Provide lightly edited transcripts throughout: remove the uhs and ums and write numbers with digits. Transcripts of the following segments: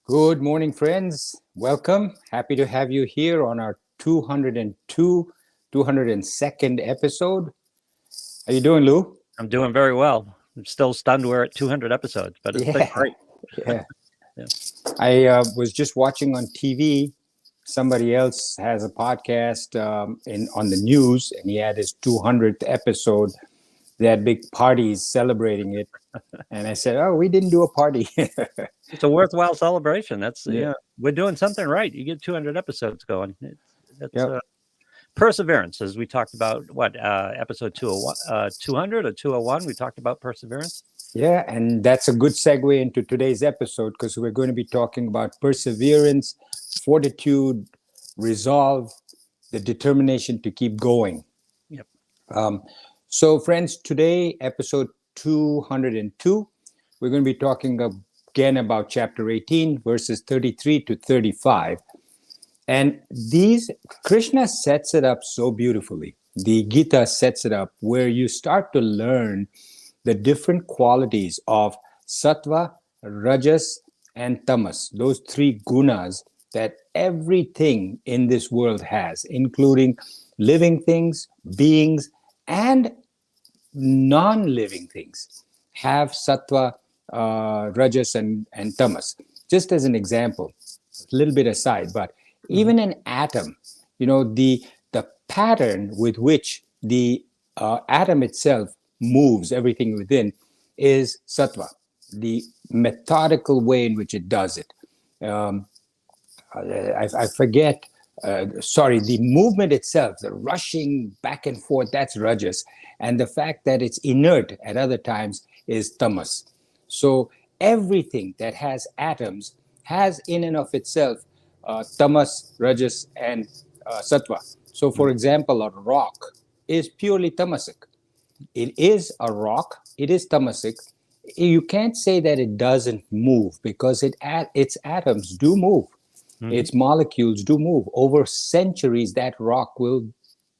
Good morning, friends. Welcome. Happy to have you here on our 202nd episode. How you doing, Lou? I'm doing very well. I'm still stunned we're at 200 episodes, but it's been Yeah, great. yeah. Yeah. I was just watching on TV. Somebody else has a podcast in on the news, and he had his 200th episode. They had big parties celebrating it, and I said, "Oh, we didn't do a party." It's a worthwhile celebration. That's Yeah, we're doing something right. You get 200 episodes going. That's yep. perseverance, as we talked about. What episode 201, 200 or 201? We talked about perseverance. Yeah, and that's a good segue into today's episode because we're going to be talking about perseverance, fortitude, resolve, the determination to keep going. Yep. So, friends, today, episode 202, we're going to be talking again about chapter 18, verses 33 to 35. And Krishna sets it up so beautifully. The Gita sets it up where you start to learn the different qualities of sattva, rajas, and tamas, those three gunas that everything in this world has, including living things, beings, and non-living things, have sattva, rajas, and tamas. Just as an example, a little bit aside, but even an atom, the pattern with which the atom itself moves everything within is sattva, the methodical way in which it does it. I forget, the movement itself, the rushing back and forth, that's rajas. And the fact that it's inert at other times is tamas. So everything that has atoms has in and of itself tamas, rajas, and sattva. So, for example, a rock is purely tamasic. It is a rock, it is tamasic. You can't say that it doesn't move because its atoms do move. Its molecules do move. Over centuries, that rock will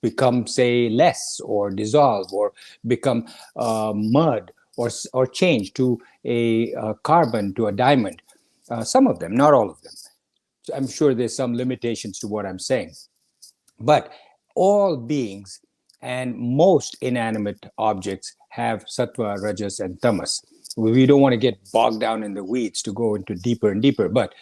become, say, less or dissolve or become mud or change to a carbon, to a diamond. Some of them, not all of them. So I'm sure there's some limitations to what I'm saying. But all beings and most inanimate objects have sattva, rajas, and tamas. We don't want to get bogged down in the weeds to go into deeper and deeper. But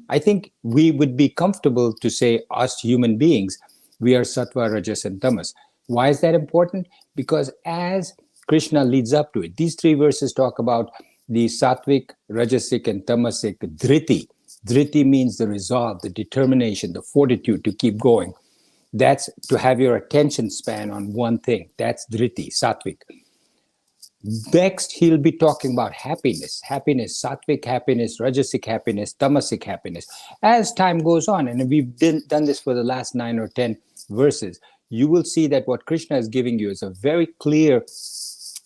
I think we would be comfortable to say, us human beings, we are sattva, rajas, and tamas. Why is that important? Because as Krishna leads up to it, these three verses talk about the sattvic, rajasic, and tamasic dhriti. Dhriti means the resolve, the determination, the fortitude to keep going. That's to have your attention span on one thing. That's dhriti, sattvic. Next, he'll be talking about happiness, sattvic happiness, rajasic happiness, tamasic happiness. As time goes on, and we've done this for the last 9 or 10 verses, you will see that what Krishna is giving you is a very clear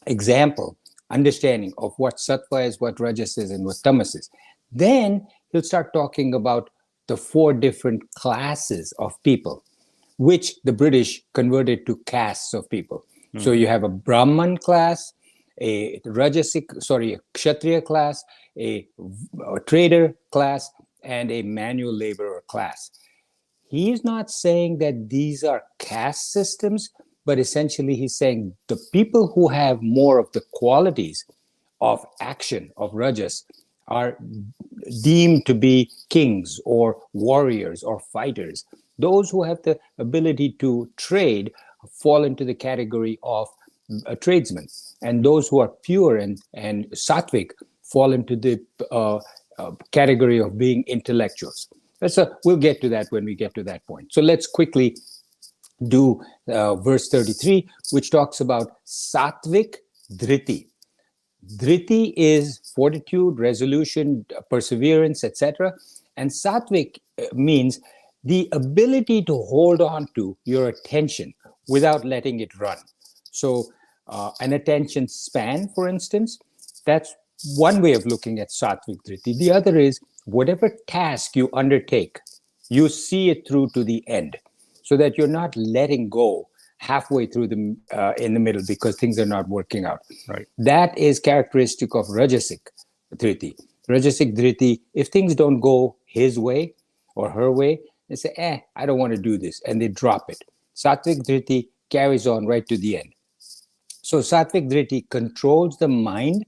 example, understanding of what sattva is, what rajas is, and what tamas is. Then he'll start talking about the 4 different classes of people, which the British converted to castes of people. So you have a Brahman class, a Kshatriya class, a trader class, and a manual laborer class. He's not saying that these are caste systems, but essentially he's saying the people who have more of the qualities of action, of rajas, are deemed to be kings or warriors or fighters. Those who have the ability to trade fall into the category of a tradesman, and those who are pure and sattvic fall into the category of being intellectuals. So we'll get to that when we get to that point. So let's quickly do verse 33, which talks about sattvic dhriti. Dhriti is fortitude, resolution, perseverance, etc. And sattvic means the ability to hold on to your attention without letting it run. So an attention span, for instance, that's one way of looking at sattvic dhriti. The other is whatever task you undertake, you see it through to the end so that you're not letting go halfway through in the middle because things are not working out. Right. That is characteristic of rajasic dhriti. Rajasic dhriti, if things don't go his way or her way, they say, I don't want to do this, and they drop it. Sattvic dhriti carries on right to the end. So sattvic dhriti controls the mind,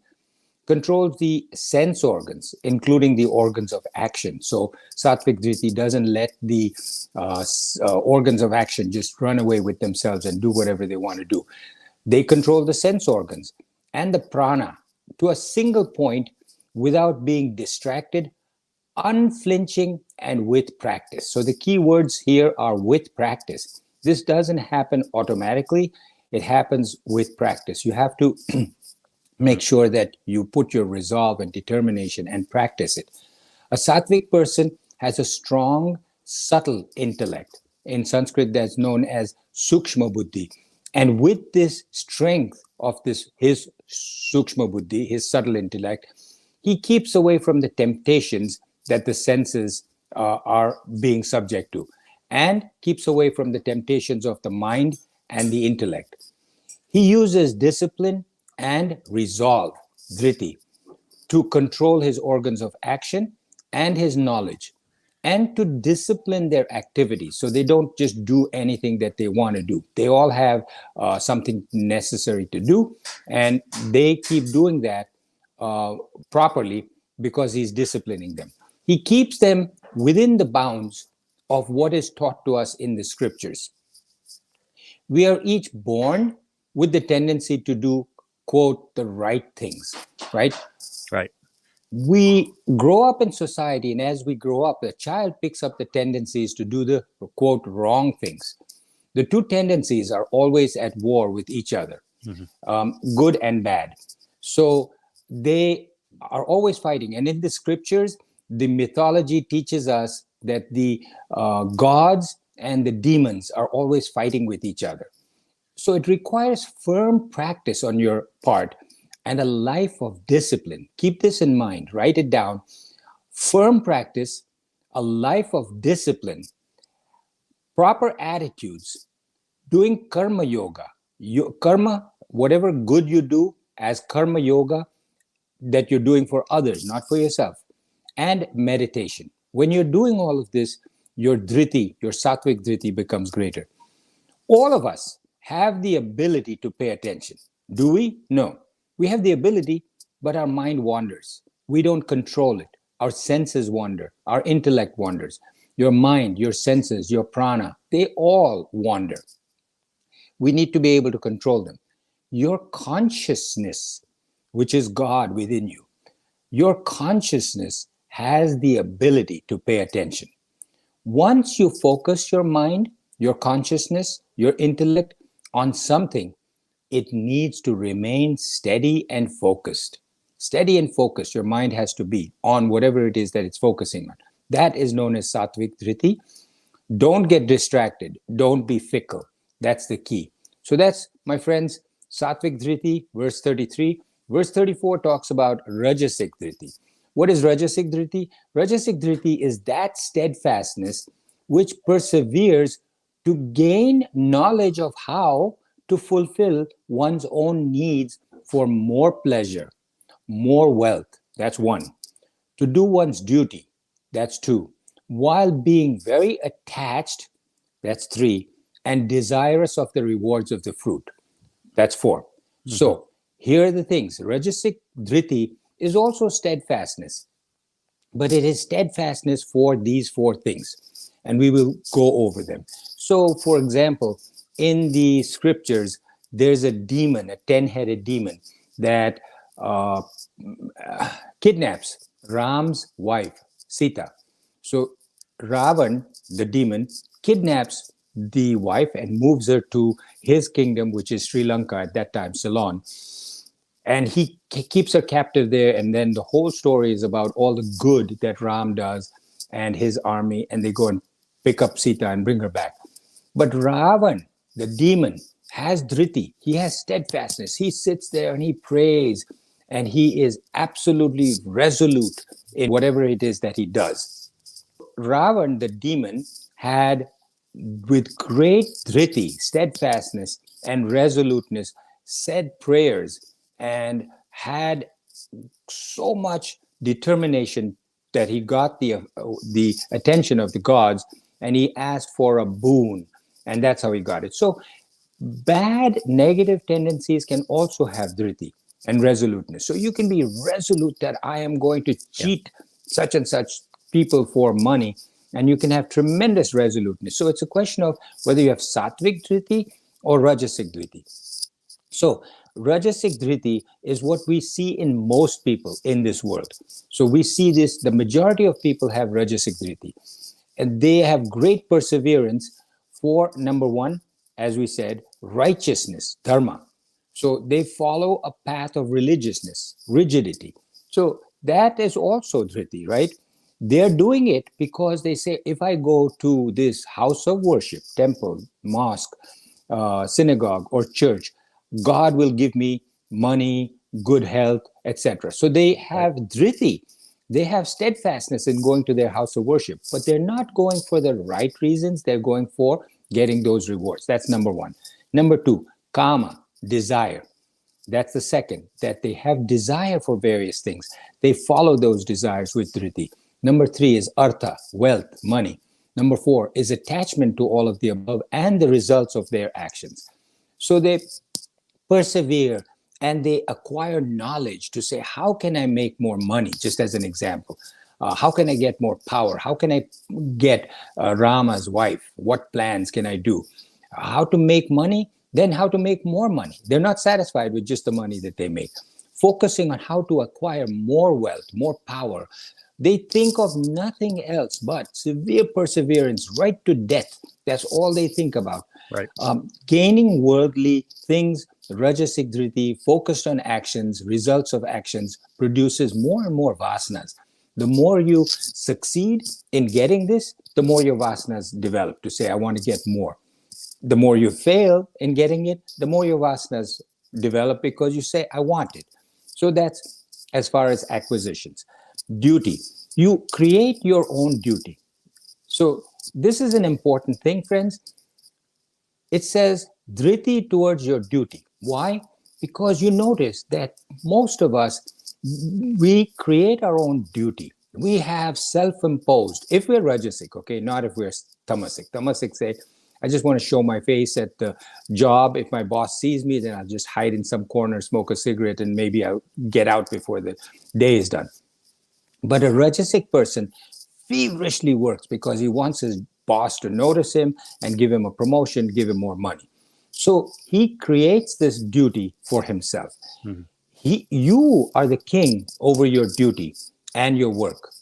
controls the sense organs, including the organs of action. So sattvic dhriti doesn't let the organs of action just run away with themselves and do whatever they want to do. They control the sense organs and the prana to a single point without being distracted, unflinching, and with practice. So the key words here are with practice. This doesn't happen automatically. It happens with practice. You have to make sure that you put your resolve and determination and practice it. A sattvic person has a strong, subtle intellect. In Sanskrit, that's known as sukshma buddhi. And with this strength of this, his sukshma buddhi, his subtle intellect, he keeps away from the temptations that the senses are being subject to, and keeps away from the temptations of the mind and the intellect. He uses discipline and resolve, dhriti, to control his organs of action and his knowledge, and to discipline their activities so they don't just do anything that they want to do. They all have something necessary to do, and they keep doing that properly because he's disciplining them. He keeps them within the bounds of what is taught to us in the scriptures. We are each born with the tendency to do, quote, the right things, right? Right. We grow up in society, and as we grow up, the child picks up the tendencies to do the, quote, wrong things. The two tendencies are always at war with each other, good and bad. So they are always fighting. And in the scriptures, the mythology teaches us that the gods and the demons are always fighting with each other. So it requires firm practice on your part and a life of discipline. Keep this in mind, write it down. Firm practice, a life of discipline, proper attitudes, doing karma yoga. Karma, whatever good you do as karma yoga, that you're doing for others, not for yourself, and meditation. When you're doing all of this, your dhriti, your sattvic dhriti becomes greater. All of us have the ability to pay attention. Do we? No. We have the ability, but our mind wanders. We don't control it. Our senses wander. Our intellect wanders. Your mind, your senses, your prana, they all wander. We need to be able to control them. Your consciousness, which is God within you, your consciousness has the ability to pay attention. Once you focus your mind, your consciousness, your intellect on something, it needs to remain steady and focused. Steady and focused, your mind has to be on whatever it is that it's focusing on. That is known as sattvic dhriti. Don't get distracted. Don't be fickle. That's the key. So that's, my friends, sattvic dhriti, verse 33. Verse 34 talks about rajasic dhriti. What is rajasic dhriti? Rajasic dhriti is that steadfastness which perseveres to gain knowledge of how to fulfill one's own needs for more pleasure, more wealth. That's one. To do one's duty. That's two. While being very attached. That's three. And desirous of the rewards of the fruit. That's four. So here are the things. Rajasic dhriti is also steadfastness, but it is steadfastness for these four things, and we will go over them. So, for example, in the scriptures, there's a demon, a 10-headed demon, that kidnaps Ram's wife, Sita. So Ravan, the demon, kidnaps the wife and moves her to his kingdom, which is Sri Lanka at that time, Ceylon. And he keeps her captive there. And then the whole story is about all the good that Ram does and his army. And they go and pick up Sita and bring her back. But Ravan, the demon, has dhriti. He has steadfastness. He sits there and he prays. And he is absolutely resolute in whatever it is that he does. Ravan, the demon, had, with great dhriti, steadfastness, and resoluteness, said prayers and had so much determination that he got the attention of the gods, and he asked for a boon, and that's how he got it. So bad negative tendencies can also have dhriti and resoluteness. So you can be resolute that I am going to Yeah. cheat such and such people for money, and you can have tremendous resoluteness. So it's a question of whether you have sattvic dhriti or rajasic dhriti. So rajasic dhriti is what we see in most people in this world. So we see this, the majority of people have rajasic dhriti, and they have great perseverance for, number one, as we said, righteousness, dharma. So they follow a path of religiousness, rigidity. So that is also dhriti, right? They're doing it because they say, if I go to this house of worship, temple, mosque, synagogue, or church, God will give me money, good health, etc. So they have dhriti, they have steadfastness in going to their house of worship, but they're not going for the right reasons. They're going for getting those rewards. That's number one. Number two, kama, desire. That's the second, that they have desire for various things. They follow those desires with dhriti. Number three is artha, wealth, money. Number four is attachment to all of the above and the results of their actions. So they persevere and they acquire knowledge to say, how can I make more money? Just as an example, how can I get more power? How can I get Rama's wife? What plans can I do? How to make money, then how to make more money. They're not satisfied with just the money that they make. Focusing on how to acquire more wealth, more power. They think of nothing else but severe perseverance right to death. That's all they think about. Right. Gaining worldly things, rajasic dhriti, focused on actions, results of actions, produces more and more vasanas. The more you succeed in getting this, the more your vasanas develop to say, I want to get more. The more you fail in getting it, the more your vasanas develop because you say, I want it. So that's as far as acquisitions. Duty. You create your own duty. So this is an important thing, friends. It says dhriti towards your duty. Why? Because you notice that most of us, we create our own duty. We have self-imposed, if we're rajasic, okay, not if we're tamasic. Tamasic say, I just want to show my face at the job. If my boss sees me, then I'll just hide in some corner, smoke a cigarette, and maybe I'll get out before the day is done. But a rajasic person feverishly works because he wants his boss to notice him and give him a promotion, give him more money. So he creates this duty for himself. Mhm. You are the king over your duty and your work.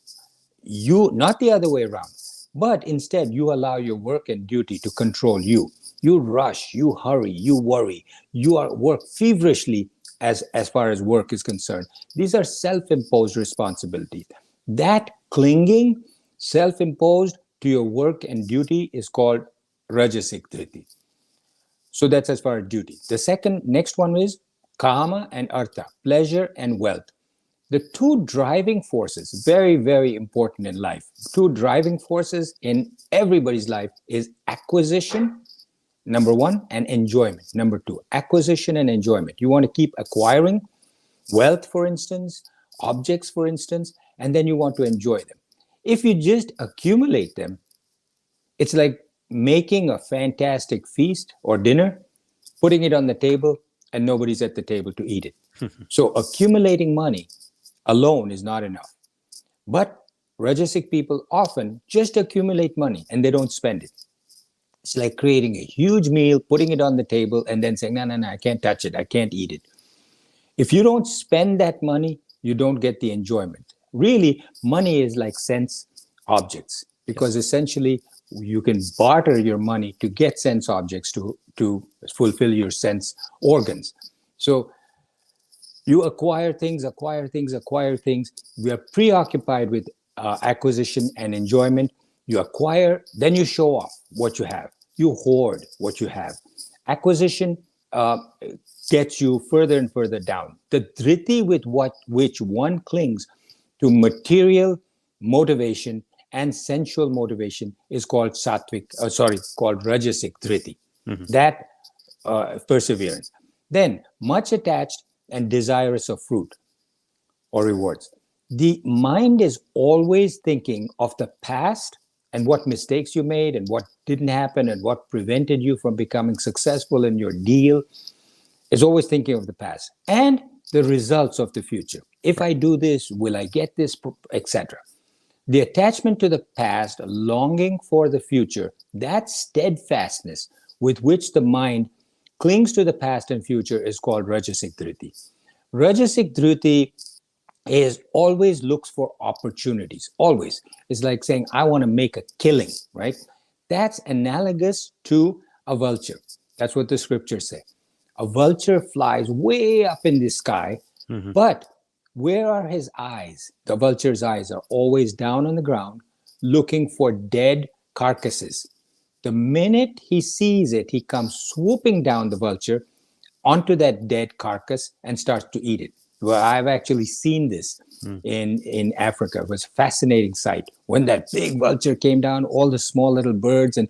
You, not the other way around, but instead you allow your work and duty to control you. You rush, you hurry, you worry, you are work feverishly as far as work is concerned. These are self-imposed responsibilities. That clinging, self-imposed to your work and duty is called rajasic dhriti. So that's as far as duty. The next one is kama and artha, pleasure and wealth. The two driving forces, very, very important in life. Two driving forces in everybody's life is acquisition, number one, and enjoyment, number two. Acquisition and enjoyment. You want to keep acquiring wealth, for instance, objects, for instance, and then you want to enjoy them. If you just accumulate them, it's like making a fantastic feast or dinner, putting it on the table, and nobody's at the table to eat it. So accumulating money alone is not enough. But rajasic people often just accumulate money and they don't spend it. It's like creating a huge meal, putting it on the table, and then saying, no, no, no, I can't touch it. I can't eat it. If you don't spend that money, you don't get the enjoyment. Really, money is like sense objects because essentially you can barter your money to get sense objects to fulfill your sense organs. So you acquire things, acquire things, acquire things. We are preoccupied with acquisition and enjoyment. You acquire, then you show off what you have. You hoard what you have. Acquisition gets you further and further down. The dhriti with which one clings to material motivation and sensual motivation is called called rajasic dhriti. Mhm. That perseverance. Then much attached and desirous of fruit or rewards. The mind is always thinking of the past and what mistakes you made and what didn't happen and what prevented you from becoming successful in your deal. Is always thinking of the past and the results of the future. If I do this, will I get this, etc. The attachment to the past, longing for the future, that steadfastness with which the mind clings to the past and future is called rajasic dhruti. Rajasic dhruti is always looks for opportunities. Always. It's like saying, I want to make a killing, right? That's analogous to a vulture. That's what the scriptures say. A vulture flies way up in the sky, Mhm. but where are his eyes? The vulture's eyes are always down on the ground looking for dead carcasses. The minute he sees it, he comes swooping down the vulture onto that dead carcass and starts to eat it. Well, I've actually seen this Mm. in Africa. It was a fascinating sight. When that big vulture came down, all the small little birds and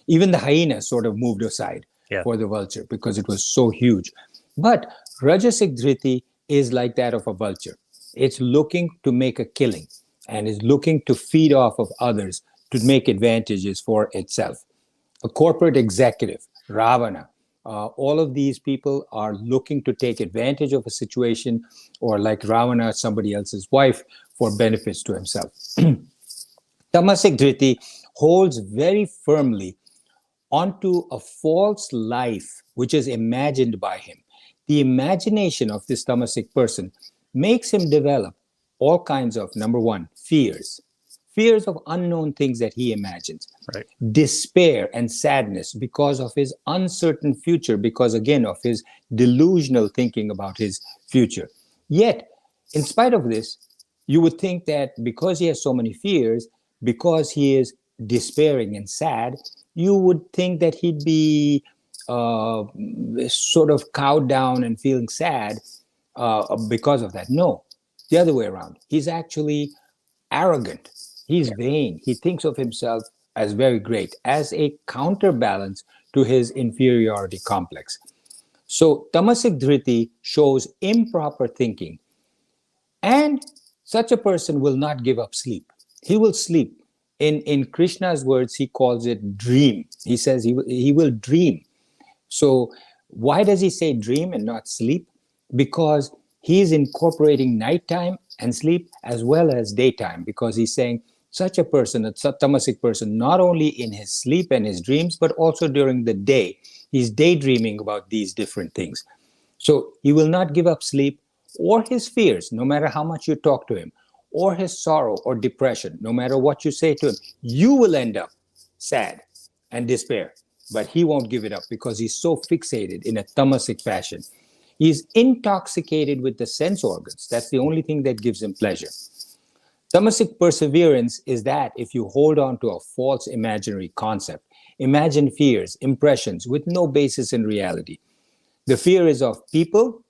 even the hyenas sort of moved aside Yeah. for the vulture because it was so huge. But Rajasic Dhriti is like that of a vulture. It's looking to make a killing and is looking to feed off of others to make advantages for itself. A corporate executive, Ravana, all of these people are looking to take advantage of a situation, or like Ravana, somebody else's wife, for benefits to himself. Tamasic Dhriti holds very firmly onto a false life which is imagined by him. The imagination of this tamasic person makes him develop all kinds of, number one, fears of unknown things that he imagines, Right. despair and sadness because of his uncertain future, because again of his delusional thinking about his future. Yet, in spite of this, you would think that because he has so many fears, because he is despairing and sad, you would think that he'd be sort of cowed down and feeling sad because of that. No, the other way around. He's actually arrogant. He's vain. He thinks of himself as very great, as a counterbalance to his inferiority complex. So, tamasic dhriti shows improper thinking, and such a person will not give up sleep. He will sleep. In Krishna's words, he calls it dream. He says he will dream. So, why does he say dream and not sleep? Because he's incorporating nighttime and sleep as well as daytime, because he's saying such a person, a tamasic person, not only in his sleep and his dreams, but also during the day, he's daydreaming about these different things. So he will not give up sleep or his fears, no matter how much you talk to him, or his sorrow or depression, no matter what you say to him. You will end up sad and despair, but he won't give it up because he's so fixated in a tamasic fashion. He's intoxicated with the sense organs. That's the only thing that gives him pleasure. Tamasic perseverance is that if you hold on to a false imaginary concept, imagine fears, impressions with no basis in reality. The fear is of people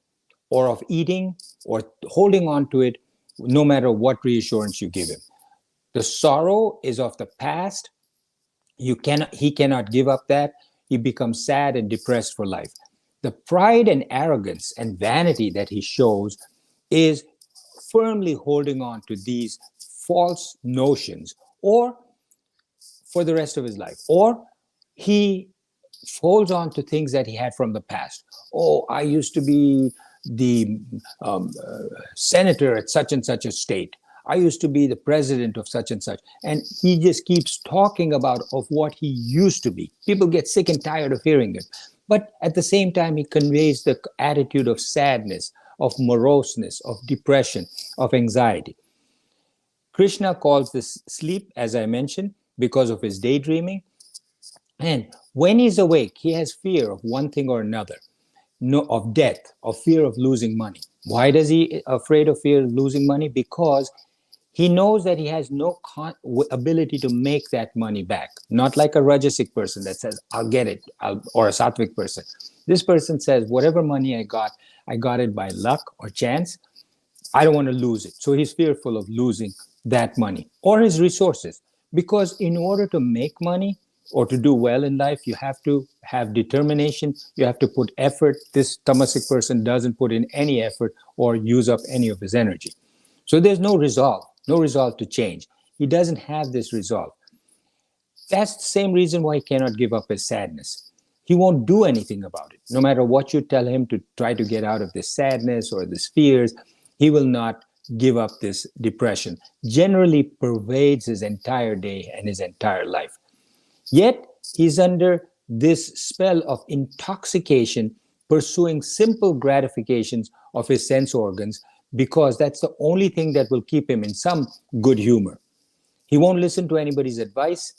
or of eating or holding on to it no matter what reassurance you give him. The sorrow is of the past. He cannot give up that. He becomes sad and depressed for life. The pride and arrogance and vanity that he shows is firmly holding on to these false notions, or for the rest of his life, or he holds on to things that he had from the past. Oh, I used to be the senator at such and such a state. I used to be the president of such and such. And he just keeps talking about of what he used to be. People get sick and tired of hearing it. But at the same time, he conveys the attitude of sadness, of moroseness, of depression, of anxiety. Krishna calls this sleep, as I mentioned, because of his daydreaming. And when he's awake, he has fear of one thing or another, no, of death, of fear of losing money. Why does he afraid of fear of losing money? Because he knows that he has no ability to make that money back. Not like a rajasic person that says, I'll get it, or a sattvic person. This person says, whatever money I got it by luck or chance. I don't want to lose it. So he's fearful of losing that money or his resources. Because in order to make money or to do well in life, you have to have determination. You have to put effort. This tamasic person doesn't put in any effort or use up any of his energy. So there's no resolve to change. He doesn't have this resolve. That's the same reason why he cannot give up his sadness. He won't do anything about it. No matter what you tell him to try to get out of this sadness or this fears, he will not give up this depression. Generally pervades his entire day and his entire life. Yet he's under this spell of intoxication, pursuing simple gratifications of his sense organs because that's the only thing that will keep him in some good humor. He won't listen to anybody's advice.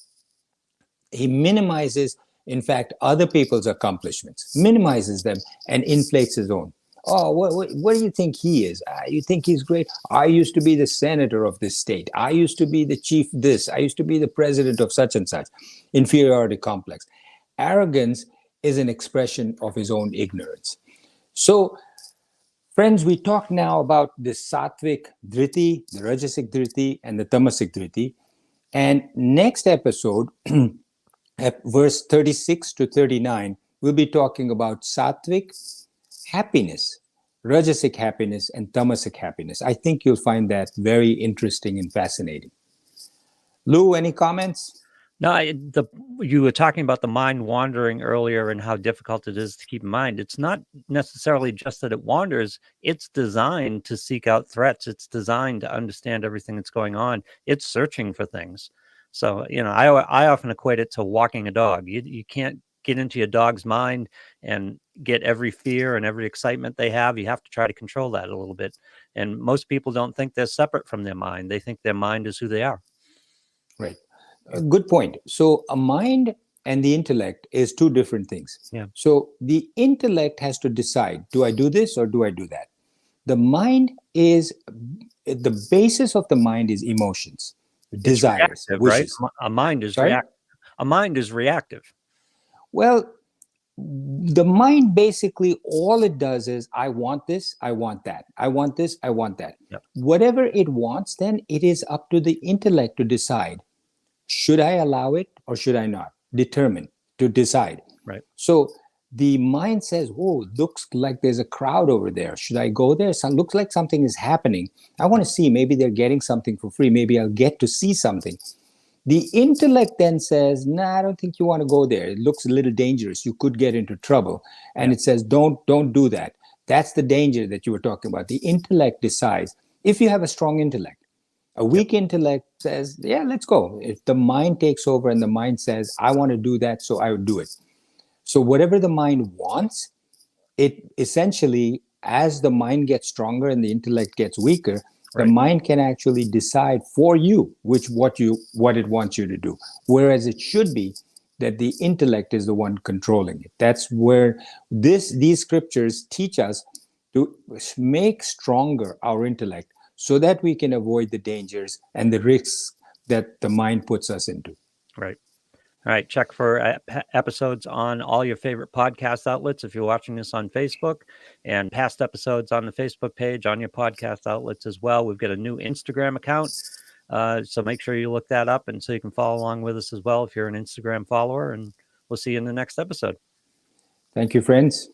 He minimizes, in fact, other people's accomplishments, minimizes them, and inflates his own. Oh, what do you think he is? You think he's great? I used to be the senator of this state. I used to be the chief this. I used to be the president of such and such. Inferiority complex. Arrogance is an expression of his own ignorance. So, friends, we talk now about the sattvic dhriti, the rajasic dhriti, and the tamasic dhriti. And next episode, at verse 36 to 39, we'll be talking about sattvic happiness, rajasic happiness, and tamasic happiness. I think you'll find that very interesting and fascinating. Lou, any comments? No, you were talking about the mind wandering earlier and how difficult it is to keep in mind. It's not necessarily just that it wanders. It's designed to seek out threats. It's designed to understand everything that's going on. It's searching for things. So, I often equate it to walking a dog. You can't get into your dog's mind and get every fear and every excitement they have. You have to try to control that a little bit. And most people don't think they're separate from their mind. They think their mind is who they are. Right. Good point. So a mind and the intellect is two different things. Yeah. So the intellect has to decide, do I do this or do I do that? The mind is, the basis of the mind is emotions, desires, wishes. Right? A mind is Sorry? A mind is reactive. Well, the mind basically, all it does is, I want this, I want that. I want this, I want that. Yep. Whatever it wants, then it is up to the intellect to decide, should I allow it or should I not? Determine, to decide. Right. So the mind says, oh, looks like there's a crowd over there. Should I go there? Looks like something is happening. I want to see, maybe they're getting something for free. Maybe I'll get to see something. The intellect then says, nah, I don't think you want to go there. It looks a little dangerous. You could get into trouble. And it says, don't do that. That's the danger that you were talking about. The intellect decides. If you have a strong intellect, a weak intellect says, yeah, let's go. If the mind takes over and the mind says, I want to do that, so I would do it. So whatever the mind wants, it essentially, as the mind gets stronger and the intellect gets weaker, the mind can actually decide for you what it wants you to do. Whereas it should be that the intellect is the one controlling it. That's where these scriptures teach us to make stronger our intellect so that we can avoid the dangers and the risks that the mind puts us into. Right. All right. Check for episodes on all your favorite podcast outlets if you're watching this on Facebook, and past episodes on the Facebook page, on your podcast outlets as well. We've got a new Instagram account. So make sure you look that up, and so you can follow along with us as well if you're an Instagram follower. And we'll see you in the next episode. Thank you, friends.